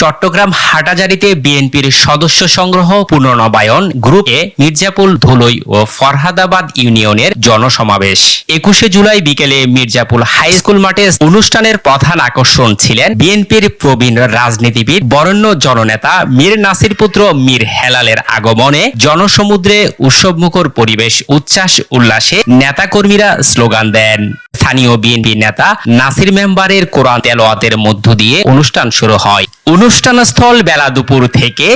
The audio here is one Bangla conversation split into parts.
চট্টগ্রাম হাটাজারিতে বিএনপির সদস্য সংগ্রহ পুনর্নবায়ন গ্রুপে মির্জাপুর ধুলই ও ফরহাদাবাদ ইউনিয়নের জনসমাবেশ। 21 জুলাই বিকেলে মির্জাপুর হাই স্কুল মাঠে অনুষ্ঠানের প্রধান আকর্ষণ ছিলেন বিএনপির প্রবীণ রাজনীতিবিদ বরেণ্য জননেতা মীর নাসির পুত্র মীর হেলালের আগমনে জনসমুদ্রে উৎসবমুখর পরিবেশ, উচ্ছ্বাস উল্লাসে নেতাকর্মীরা স্লোগান দেন। স্থানীয় বিএনপি নেতা নাসির মেম্বারের কোরআন তেলাওয়াতের মধ্য দিয়ে অনুষ্ঠান শুরু হয়। অনুষ্ঠানস্থল বেলা দুপুর থেকে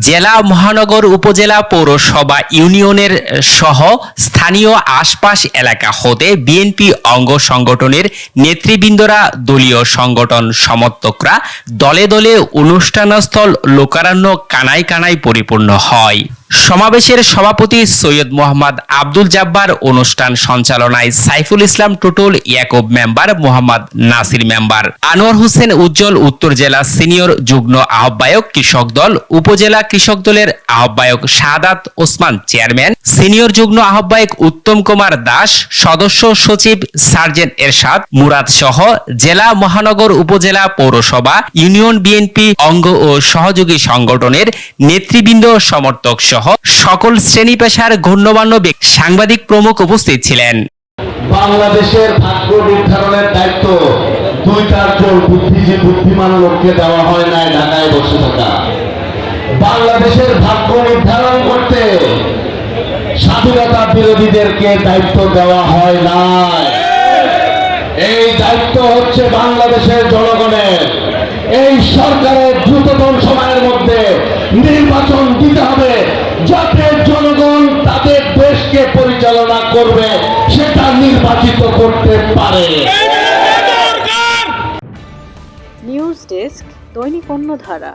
জেলা, মহানগর, উপজেলা, পৌরসভা, ইউনিয়নের সহ স্থানীয় আশপাশ এলাকা হতে বিএনপি অঙ্গ সংগঠনের নেতৃবৃন্দরা, দলীয় সংগঠন সমর্থকরা দলে দলে অনুষ্ঠানস্থল লোকারণ্য কানায় কানায় পরিপূর্ণ হয়। সমাবেশের সভাপতি সৈয়দ মোহাম্মদ আব্দুল জাব্বার, অনুষ্ঠান সঞ্চালনায় সাইফুল ইসলাম টুটুল, ইয়াকুব মেম্বার, মোহাম্মদ নাসির মেম্বার, আনোয়ার হোসেন উজ্জ্বল উত্তর জেলা সিনিয়র যুগ্ম আহ্বায়ক কৃষক দল, উপজেলা কৃষক দলের আহ্বায়ক শাহাদাত ওসমান চেয়ারম্যান, সিনিয়র যুগ্ম আহ্বায়ক উত্তম কুমার দাস, সদস্য সচিব সার্জেন্ট এরশাদ মুরাদ সহ জেলা, মহানগর, উপজেলা, পৌরসভা, ইউনিয়ন বিএনপি অঙ্গ ও সহযোগী সংগঠনের নেতৃবৃন্দ, সমর্থক সহ সকল শ্রেণী পেশার গণ্যমান্য ব্যক্তি, সাংবাদিক প্রমুখ উপস্থিত ছিলেন। বাংলাদেশের ভাগ্য নির্ধারণের দায়িত্ব 2-4 জন বুদ্ধিমান লোককে দেওয়া হয় নাই ঢাকায় বসে থাকা। বাংলাদেশের ভাগ্য নির্ধারণ করতে স্বাধীনতা বিরোধীদেরকে দায়িত্ব দেওয়া হয় নাই। এই দায়িত্ব হচ্ছে বাংলাদেশের জনগণের। এই সরকারের দ্রুততম সময়ের মধ্যে নির্বাচন দিতে হবে, যাতে জনগণ তাদের দেশকে পরিচালনা করবে সেটা নির্বাচিত করতে পারে। নিউজ ডেস্ক, দৈনিক অন্যধারা।